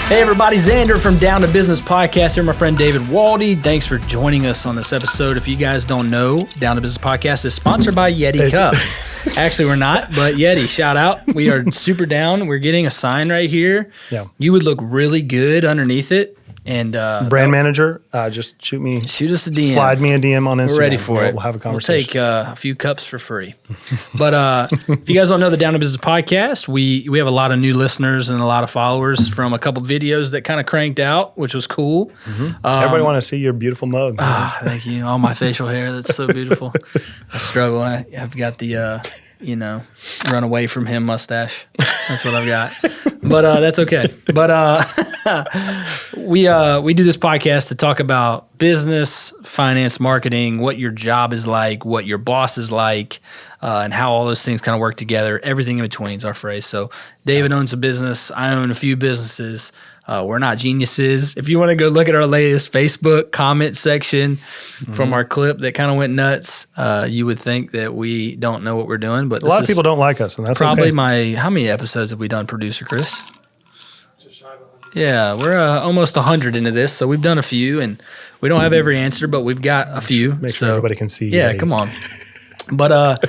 Hey everybody, Xander from Down to Business Podcast here, my friend David Waldy. Thanks for joining us on this episode. If you guys don't know, Down to Business Podcast is sponsored by Yeti Cups. Actually, we're not, but Yeti, shout out. We are super down. We're getting a sign right here. Yeah. You would look really good underneath it. And brand manager, just shoot us a DM. Slide me a DM on Instagram. We're ready for it. We'll have a conversation. We'll take a few cups for free. But if you guys don't know the Down to Business Podcast, we have a lot of new listeners and a lot of followers from a couple videos that kind of cranked out, which was cool. Mm-hmm. Everybody want to see your beautiful mug. Thank you. All my facial hair, that's so beautiful. I struggle. I've got the run away from him mustache. That's what I've got. But that's okay. But we do this podcast to talk about business, finance, marketing, what your job is like, what your boss is like, and how all those things kind of work together. Everything in between is our phrase. So David owns a business. I own a few businesses. We're not geniuses. If you want to go look at our latest Facebook comment section from our clip that kind of went nuts, you would think that we don't know what we're doing. But a lot of people don't like us, and that's probably okay. How many episodes have we done, producer Chris? Yeah, we're almost 100 into this, so we've done a few, and we don't have every answer, but we've got a few. Make sure everybody can see. Yeah, come on. But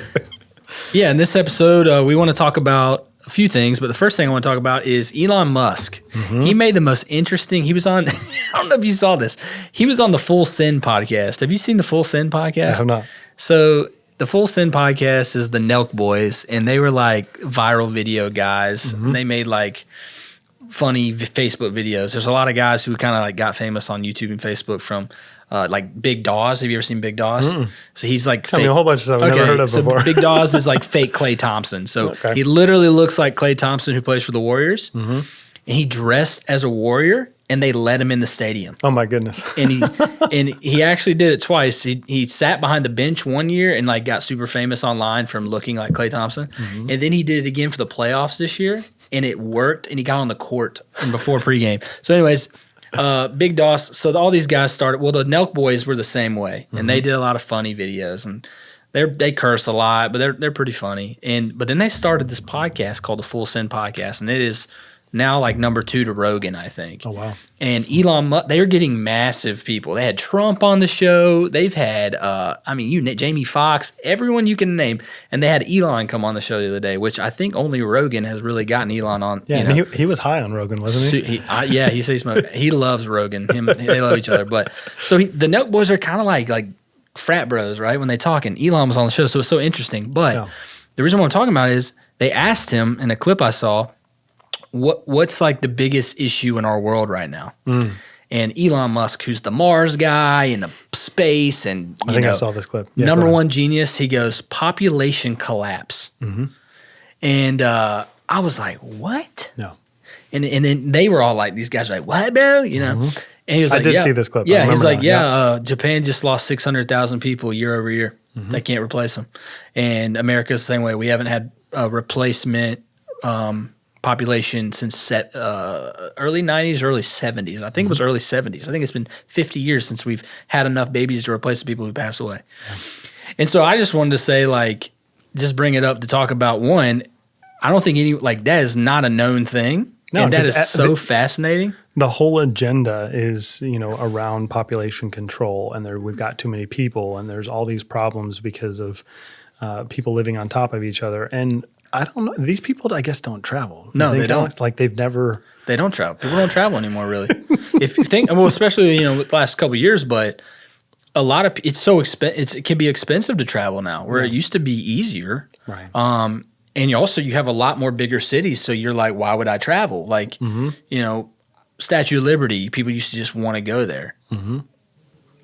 in this episode, we want to talk about a few things, but the first thing I want to talk about is Elon Musk. Mm-hmm. He made the most interesting. He was on. I don't know if you saw this. He was on the Full Send podcast. Have you seen the Full Send podcast? I have not. So the Full Send podcast is the Nelk Boys, and they were like viral video guys. Mm-hmm. They made like funny Facebook videos. There's a lot of guys who kind of like got famous on YouTube and Facebook from like Big Dawes. Have you ever seen Big Dawes? Mm-mm. So he's like Tell me a whole bunch of stuff I've never heard of before. Big Dawes is like fake Klay Thompson. So he literally looks like Klay Thompson who plays for the Warriors. Mm-hmm. And he dressed as a Warrior and they let him in the stadium. Oh my goodness. and he actually did it twice. He sat behind the bench one year and like got super famous online from looking like Klay Thompson. Mm-hmm. And then he did it again for the playoffs this year. And it worked, and he got on the court before pregame. So anyways, Big Doss, so all these guys started, well, the Nelk Boys were the same way, and they did a lot of funny videos, and they curse a lot, but they're pretty funny. But then they started this podcast called the Full Send Podcast, and it is now like number 2 to Rogan, I think. Oh, wow. And Elon Musk, they were getting massive people. They had Trump on the show. They've had, Jamie Foxx, everyone you can name. And they had Elon come on the show the other day, which I think only Rogan has really gotten Elon on. Yeah, and he was high on Rogan, wasn't he? He says he loves Rogan. They love each other. But so the Nelk Boys are kind of like frat bros, right? When they talk, and Elon was on the show, so it's so interesting. But the reason what I'm talking about is they asked him in a clip I saw, what's like the biggest issue in our world right now? Mm. And Elon Musk, who's the Mars guy and the space, and I think I saw this clip. Yeah, number one genius, he goes, population collapse. Mm-hmm. And I was like, what? No. And then they were all like, these guys are like, what, bro? You know? Mm-hmm. And he was like, I did see this clip. Yeah, he's like, Japan just lost 600,000 people year over year. Mm-hmm. They can't replace them. And America's the same way. We haven't had a replacement population since early 90s, early 70s. I think it was early 70s. I think it's been 50 years since we've had enough babies to replace the people who passed away. Yeah. And so I just wanted to say, like, just bring it up to talk about one. I don't think that is not a known thing. No, and that is so fascinating. The whole agenda is, around population control, and we've got too many people, and there's all these problems because of people living on top of each other. And I don't know. These people, I guess, don't travel. No, they don't. Like they've never. They don't travel. People don't travel anymore, really. If you think, especially the last couple of years, but a lot of it's so expensive. It can be expensive to travel now, where it used to be easier. Right. And you have a lot more bigger cities, so you're like, why would I travel? Like, Statue of Liberty, people used to just want to go there. Mm-hmm.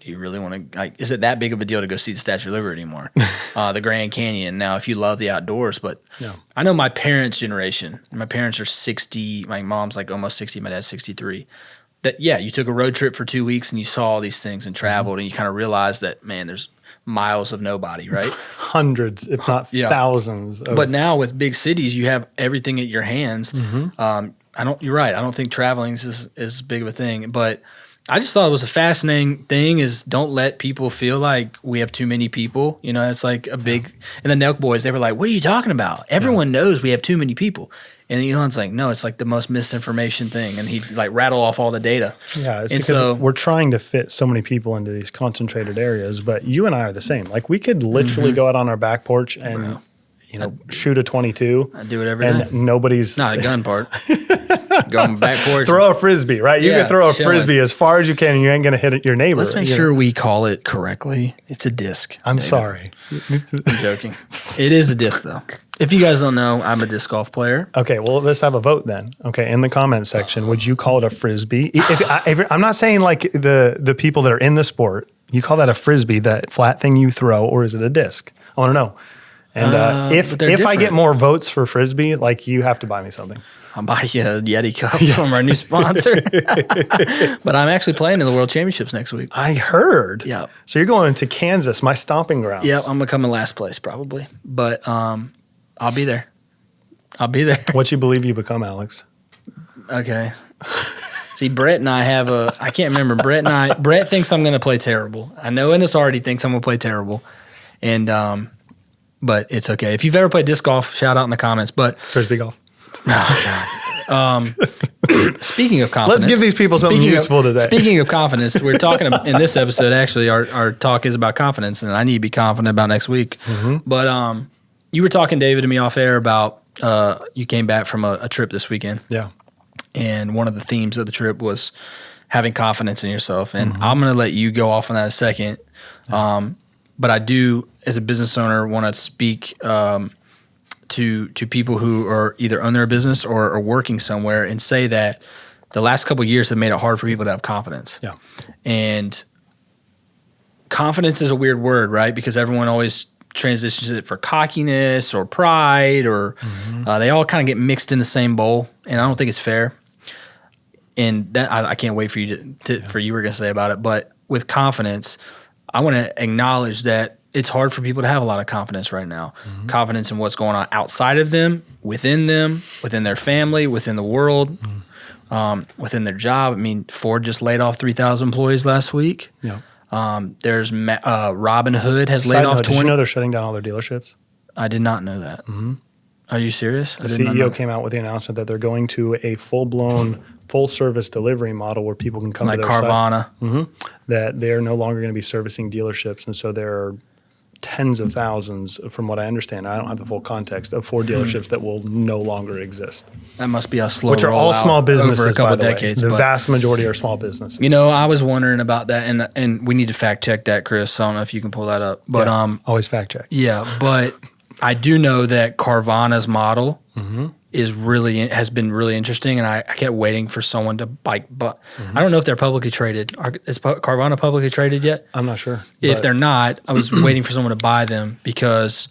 Do you really want to, is it that big of a deal to go see the Statue of Liberty anymore? The Grand Canyon. Now, if you love the outdoors, but I know my parents' generation, my parents are 60, my mom's like almost 60, my dad's 63. That, you took a road trip for 2 weeks and you saw all these things and traveled and you kind of realized that, man, there's miles of nobody, right? Hundreds, if not thousands. But now with big cities, you have everything at your hands. Mm-hmm. You're right. I don't think traveling is as big of a thing, but I just thought it was a fascinating thing is don't let people feel like we have too many people. You know, it's like a big, and the Nelk boys, they were like, what are you talking about? Everyone knows we have too many people. And Elon's like, no, it's like the most misinformation thing. And he'd like rattle off all the data. Yeah, it's because we're trying to fit so many people into these concentrated areas, but you and I are the same. Like we could literally go out on our back porch and, shoot a 22. I do it every day. And nobody's... Not a gun part. Going back porch. Throw a Frisbee, right? You can throw a Frisbee as far as you can and you ain't going to hit your neighbor. Let's make sure we call it correctly. It's a disc. I'm sorry. I'm joking. It is a disc, though. If you guys don't know, I'm a disc golf player. Okay, well, let's have a vote then. Okay, in the comment section, would you call it a Frisbee? If I'm not saying like the people that are in the sport, you call that a Frisbee, that flat thing you throw, or is it a disc? I want to know. And if I get more votes for Frisbee, like you have to buy me something. I'll buy you a Yeti cup from our new sponsor. But I'm actually playing in the World Championships next week. I heard. Yeah. So you're going to Kansas, my stomping grounds. Yeah, I'm going to come in last place probably. But I'll be there. What you believe you become, Alex? Okay. See, Brett and I have I can't remember. Brett thinks I'm going to play terrible. I know Ennis already thinks I'm going to play terrible. And, but it's okay. If you've ever played disc golf, shout out in the comments. But Frisbee golf. Oh, God. Speaking of confidence. Let's give these people something useful today. Speaking of confidence, we're talking about, in this episode, actually, our talk is about confidence, and I need to be confident about next week. Mm-hmm. But you were talking, David, to me off air about you came back from a trip this weekend. Yeah. And one of the themes of the trip was having confidence in yourself. And I'm going to let you go off on that in a second. But I do, as a business owner, want to speak to people who are either own their business or are working somewhere and say that the last couple of years have made it hard for people to have confidence. Yeah. And confidence is a weird word, right? Because everyone always transitions it for cockiness or pride, or they all kind of get mixed in the same bowl, and I don't think it's fair. And that I can't wait for you for you were going to say about it. But with confidence, I want to acknowledge that it's hard for people to have a lot of confidence right now. Confidence in what's going on outside of them, within their family, within the world, within their job. I mean, Ford just laid off 3,000 employees last week. Yeah. There's Robin Hood has laid off 20. Did you know they're shutting down all their dealerships? I did not know that. Mm-hmm. Are you serious? The CEO came out with the announcement that they're going to a full-blown, full-service delivery model where people can come to their Carvana. Site. That they are no longer going to be servicing dealerships, and so there are tens of thousands, from what I understand, I don't have the full context, of Ford dealerships that will no longer exist. That must be a slow Which are all small businesses, over a couple by the decades. Way. The vast majority are small businesses. You know, I was wondering about that, and we need to fact check that, Chris. I don't know if you can pull that up. But always fact check. Yeah, but I do know that Carvana's model has been really interesting, and I kept waiting for someone to bike. But I don't know if they're publicly traded. Is Carvana publicly traded yet? I'm not sure. If they're not, I was waiting for someone to buy them, because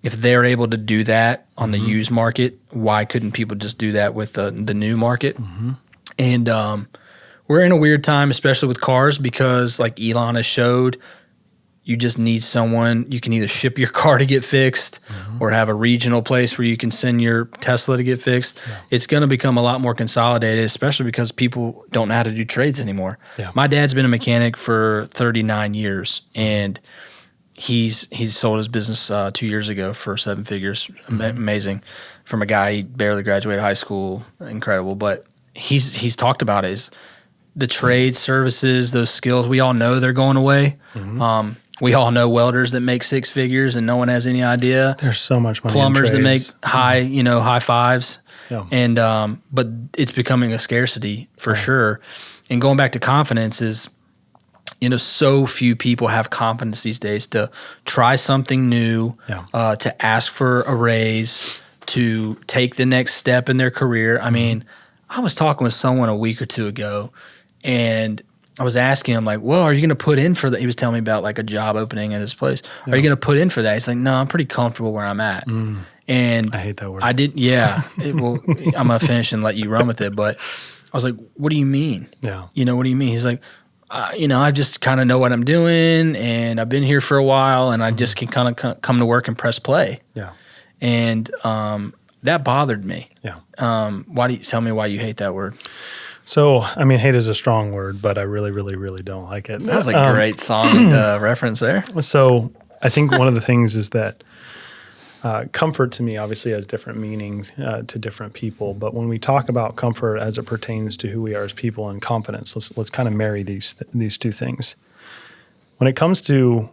if they're able to do that on the used market, why couldn't people just do that with the new market? And we're in a weird time, especially with cars, because like Elon has showed, you just need someone. You can either ship your car to get fixed or have a regional place where you can send your Tesla to get fixed. Yeah. It's going to become a lot more consolidated, especially because people don't know how to do trades anymore. Yeah. My dad's been a mechanic for 39 years, and he's sold his business 2 years ago for 7 figures. Amazing. From a guy, he barely graduated high school. Incredible. But he's talked about it, is the trade services, those skills. We all know they're going away. We all know welders that make 6 figures and no one has any idea. There's so much money. Plumbers that make high fives. Yeah. And but it's becoming a scarcity for sure. And going back to confidence is, so few people have confidence these days to try something new, to ask for a raise, to take the next step in their career. I mean, I was talking with someone a week or two ago, and I was asking him, like, well, are you going to put in for that? He was telling me about like a job opening at his place. Yeah. Are you going to put in for that? He's like, no, I'm pretty comfortable where I'm at. And I hate that word. I did. Yeah. I'm going to finish and let you run with it. But I was like, what do you mean? Yeah. What do you mean? He's like, I just kind of know what I'm doing, and I've been here for a while, and I just can kind of come to work and press play. Yeah. And that bothered me. Yeah. Why do you tell me why you hate that word? So, I mean, hate is a strong word, but I really, really, really don't like it. That was a great song reference there. So I think one of the things is that comfort to me obviously has different meanings to different people. But when we talk about comfort as it pertains to who we are as people and confidence, let's kind of marry these two things. When it comes to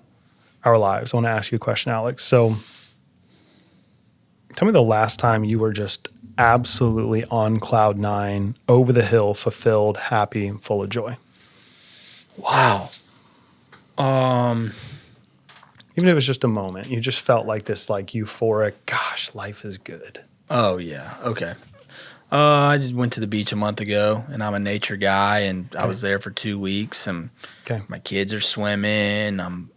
our lives, I want to ask you a question, Alex. So tell me the last time you were just absolutely on cloud nine, over the hill, fulfilled, happy, full of joy. Wow. Even if it was just a moment, you just felt like this, like euphoric, gosh, life is good. Oh, yeah. Okay. I just went to the beach a month ago, and I'm a nature guy, and I was there for 2 weeks, and my kids are swimming. I'm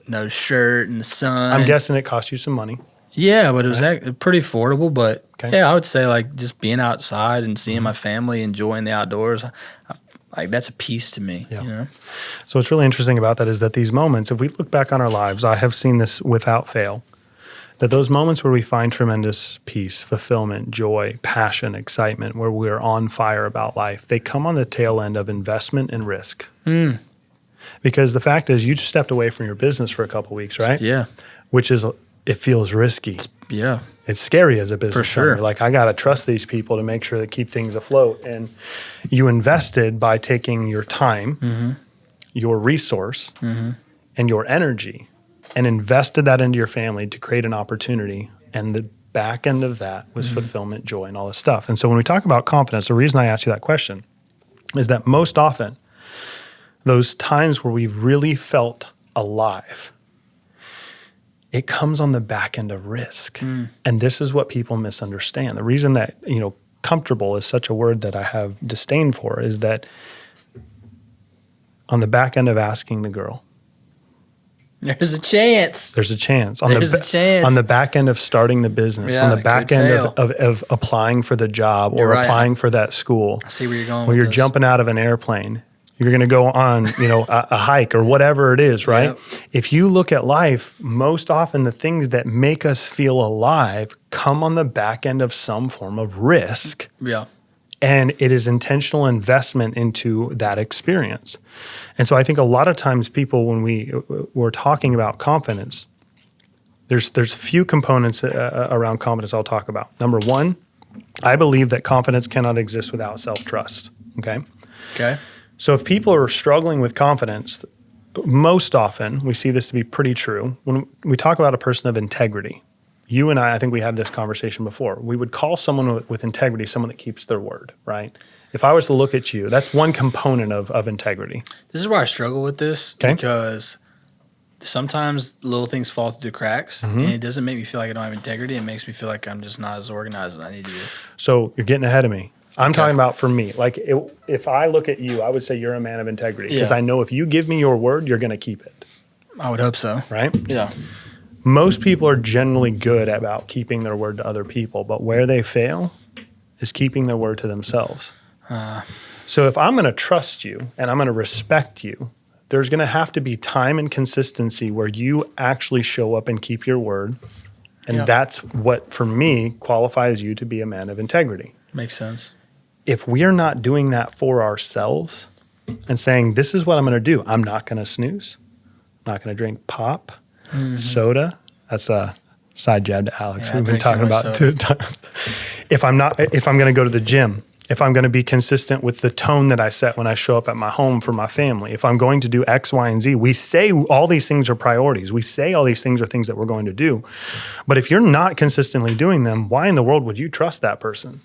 no shirt in the sun. I'm guessing it cost you some money. Yeah, but it was pretty affordable. But yeah, I would say like just being outside and seeing my family, enjoying the outdoors, like that's a piece to me. Yeah. You know? So what's really interesting about that is that these moments, if we look back on our lives, I have seen this without fail, that those moments where we find tremendous peace, fulfillment, joy, passion, excitement, where we're on fire about life, they come on the tail end of investment and risk. Because the fact is, you just stepped away from your business for a couple of weeks, right? Yeah. Which is, it feels risky. It's scary as a business for sure. owner. Like, I got to trust these people to make sure they keep things afloat. And you invested by taking your time, your resource, and your energy, and invested that into your family to create an opportunity. And the back end of that was fulfillment, joy, and all this stuff. And so when we talk about confidence, the reason I asked you that question is that most often, those times where we've really felt alive, it comes on the back end of risk. And this is what people misunderstand. The reason that, comfortable is such a word that I have disdain for is that on the back end of asking the girl, there's a chance. There's a chance. There's a chance. On the back end of starting the business, on the back end of applying for the job or applying for that school. I see where you're going where with you're jumping out of an airplane. You're going to go on, a hike or whatever it is, right? Yep. If you look at life, most often the things that make us feel alive come on the back end of some form of risk. Yeah. And it is intentional investment into that experience. And so I think a lot of times people, when we're talking about confidence, there's a few components around confidence I'll talk about. Number one, I believe that confidence cannot exist without self-trust, okay? Okay. So if people are struggling with confidence, most often, we see this to be pretty true, when we talk about a person of integrity. You and I think we had this conversation before. We would call someone with integrity someone that keeps their word, right? If I was to look at you, that's one component of integrity. This is where I struggle with this because sometimes little things fall through the cracks and it doesn't make me feel like I don't have integrity. It makes me feel like I'm just not as organized as I need to be. So you're getting ahead of me. I'm talking about for me. Like if I look at you, I would say you're a man of integrity because I know if you give me your word, you're going to keep it. I would hope so. Right? Yeah. Most people are generally good about keeping their word to other people, but where they fail is keeping their word to themselves. So if I'm going to trust you and I'm going to respect you, there's going to have to be time and consistency where you actually show up and keep your word. And that's what, for me, qualifies you to be a man of integrity. Makes sense. If we are not doing that for ourselves and saying, this is what I'm going to do, I'm not going to snooze, I'm not going to drink pop, soda. That's a side jab to Alex. We've been talking about 2 times. If I'm going to go to the gym, if I'm going to be consistent with the tone that I set when I show up at my home for my family, if I'm going to do X, Y, and Z, we say all these things are priorities. We say all these things are things that we're going to do. But if you're not consistently doing them, why in the world would you trust that person?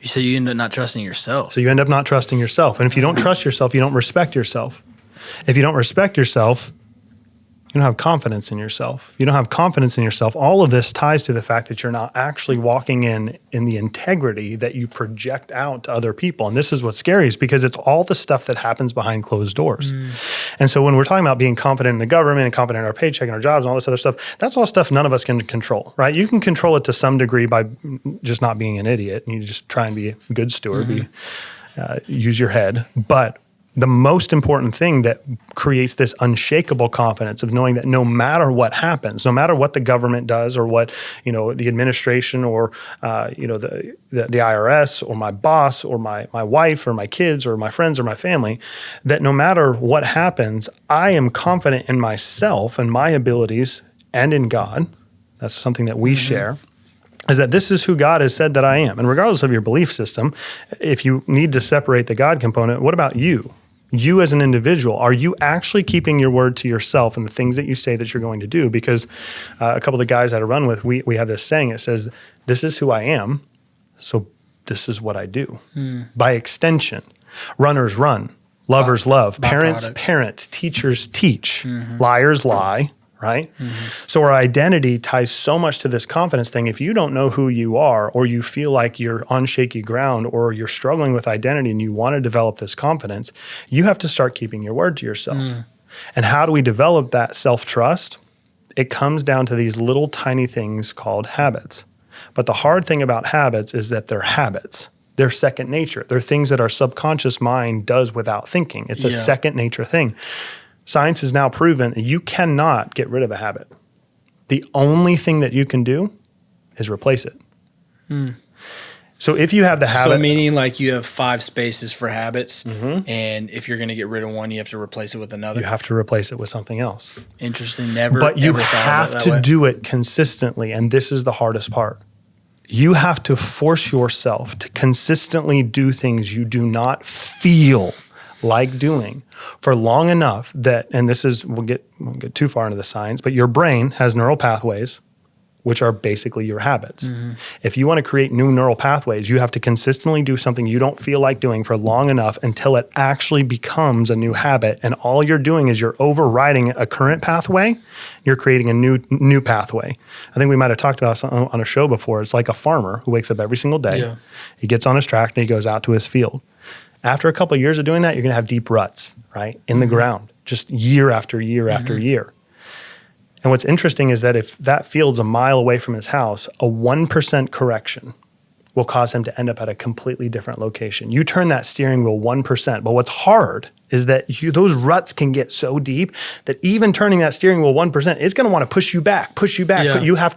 So you end up not trusting yourself. So you end up not trusting yourself. And if you don't trust yourself, you don't respect yourself. If you don't respect yourself, you don't have confidence in yourself. You don't have confidence in yourself. All of this ties to the fact that you're not actually walking in the integrity that you project out to other people. And this is what's scary is because it's all the stuff that happens behind closed doors. And so when we're talking about being confident in the government and confident in our paycheck and our jobs and all this other stuff, that's all stuff none of us can control, right? You can control it to some degree by just not being an idiot and you just try and be a good steward, use your head. But the most important thing that creates this unshakable confidence of knowing that no matter what happens, no matter what the government does or what, the administration or, the IRS or my boss or my wife or my kids or my friends or my family, that no matter what happens, I am confident in myself and my abilities and in God. That's something that we share. Is that this is who God has said that I am. And regardless of your belief system, if you need to separate the God component, what about you? You as an individual, are you actually keeping your word to yourself and the things that you say that you're going to do? Because a couple of the guys that I run with, we have this saying, it says, this is who I am, so this is what I do. By extension, runners run, lovers love, parents parent, teachers teach, liars lie. Right? So our identity ties so much to this confidence thing. If you don't know who you are, or you feel like you're on shaky ground, or you're struggling with identity and you want to develop this confidence, you have to start keeping your word to yourself. And how do we develop that self-trust? It comes down to these little tiny things called habits. But the hard thing about habits is that they're habits. They're second nature. They're things that our subconscious mind does without thinking. It's a second nature thing. Science has now proven that you cannot get rid of a habit. The only thing that you can do is replace it. So if you have the habit... So meaning like you have 5 spaces for habits, and if you're going to get rid of one, you have to replace it with another? You have to replace it with something else. Interesting. But you have to do it consistently, and this is the hardest part. You have to force yourself to consistently do things you do not feel like doing for long enough that, and this is, we'll get too far into the science, but your brain has neural pathways, which are basically your habits. If you want to create new neural pathways, you have to consistently do something you don't feel like doing for long enough until it actually becomes a new habit. And all you're doing is you're overriding a current pathway. You're creating a new pathway. I think we might have talked about this on a show before. It's like a farmer who wakes up every single day. Yeah. He gets on his tractor, he goes out to his field. After a couple of years of doing that, you're going to have deep ruts, right, in the ground, just year after year after year. And what's interesting is that if that field's a mile away from his house, a 1% correction will cause him to end up at a completely different location. You turn that steering wheel 1%, but what's hard is that those ruts can get so deep that even turning that steering wheel 1%, it's going to want to push you back. Yeah. But you have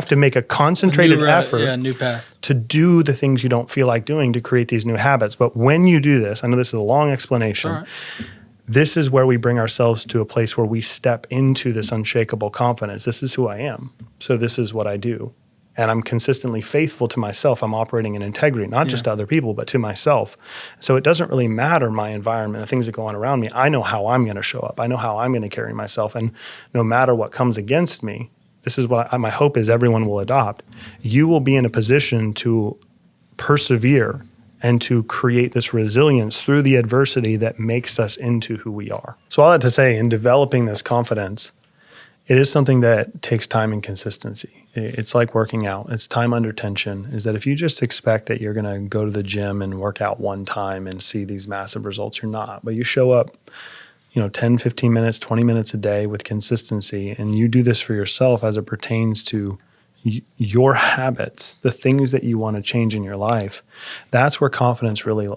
to make a concentrated effort new path. To do the things you don't feel like doing to create these new habits. But when you do this, I know this is a long explanation. Right. This is where we bring ourselves to a place where we step into this unshakable confidence. This is who I am. So this is what I do. And I'm consistently faithful to myself. I'm operating in integrity, not just to other people, but to myself. So it doesn't really matter my environment, the things that go on around me. I know how I'm going to show up. I know how I'm going to carry myself. And no matter what comes against me, this is what my hope is everyone will adopt. You will be in a position to persevere and to create this resilience through the adversity that makes us into who we are. So all that to say, in developing this confidence, it is something that takes time and consistency. It's like working out. It's time under tension. Is that if you just expect that you're going to go to the gym and work out one time and see these massive results, you're not. But you show up, 10, 15 minutes, 20 minutes a day with consistency, and you do this for yourself as it pertains to your habits, the things that you want to change in your life. That's where confidence really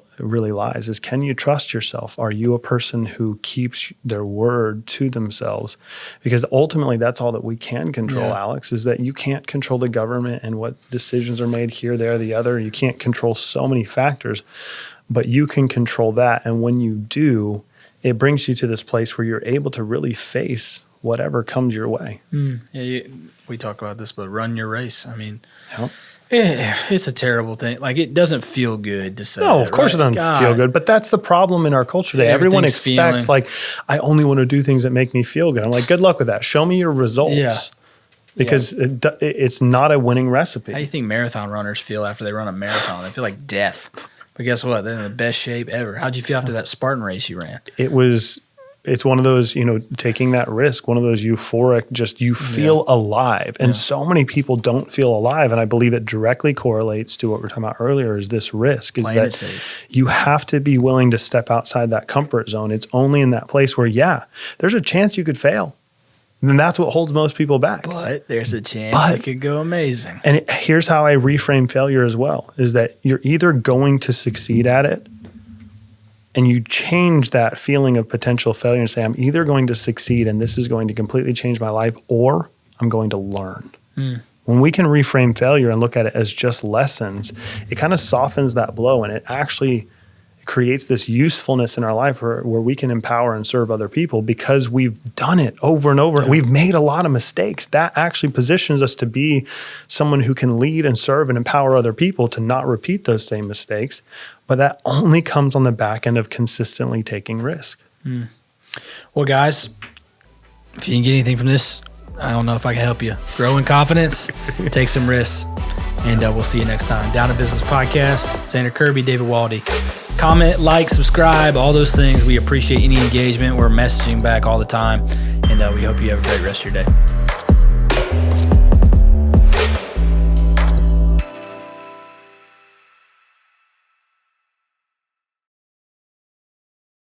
lies, is can you trust yourself? Are you a person who keeps their word to themselves? Because ultimately that's all that we can control, Alex, is that you can't control the government and what decisions are made here, there, the other. You can't control so many factors, but you can control that. And when you do, it brings you to this place where you're able to really face whatever comes your way. We talk about this, but run your race. I mean, it's a terrible thing. Like, it doesn't feel good to say. No, of course it doesn't feel good, but that's the problem in our culture today. Everyone expects, I only want to do things that make me feel good. I'm like, good luck with that. Show me your results. Yeah. Because it's not a winning recipe. How do you think marathon runners feel after they run a marathon? They feel like death. But guess what? They're in the best shape ever. How'd you feel after that Spartan race you ran? It's one of those, taking that risk, one of those euphoric, just you feel alive. And so many people don't feel alive. And I believe it directly correlates to what we were talking about earlier, is this risk, is that you have to be willing to step outside that comfort zone. It's only in that place where, there's a chance you could fail. And that's what holds most people back. But there's a chance it could go amazing. And here's how I reframe failure as well, is that you're either going to succeed at it and you change that feeling of potential failure and say, I'm either going to succeed and this is going to completely change my life, or I'm going to learn. When we can reframe failure and look at it as just lessons, it kind of softens that blow, and it actually creates this usefulness in our life where we can empower and serve other people because we've done it over and over. Yeah. We've made a lot of mistakes. That actually positions us to be someone who can lead and serve and empower other people to not repeat those same mistakes. But that only comes on the back end of consistently taking risk. Well, guys, if you didn't get anything from this, I don't know if I can help you. Grow in confidence, take some risks, and we'll see you next time. Down to Business Podcast, Xander Kirby, David Waldy. Comment, like, subscribe, all those things. We appreciate any engagement. We're messaging back all the time, and we hope you have a great rest of your day.